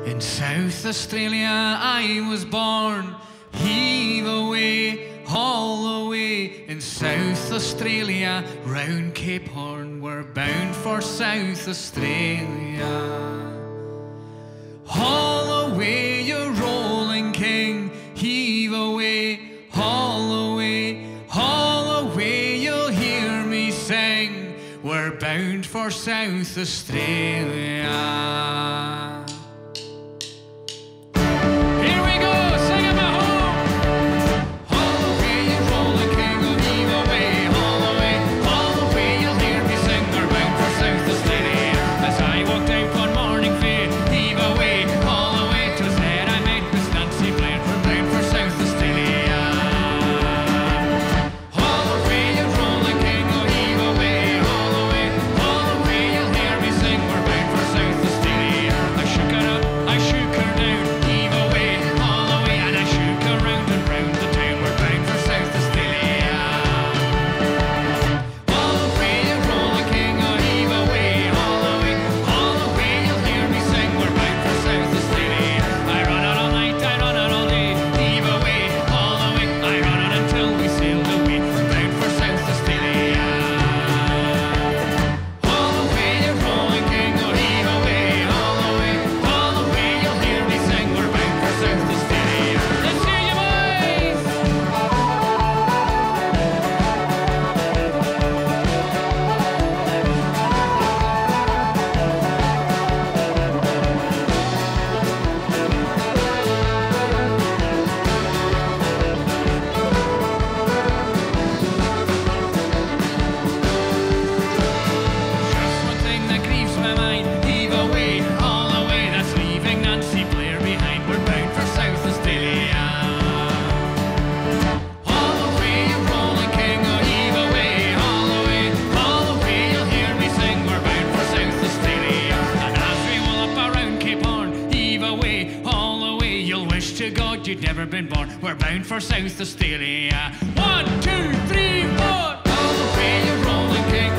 In South Australia I was born. Heave away, haul away. In South Australia, round Cape Horn, we're bound for South Australia. Haul away, you rolling king. Heave away, haul away. Haul away, you'll hear me sing. We're bound for South Australia. To God you'd never been born. We're bound for South Australia. 1, 2, 3, 4. All the way, you rolling king.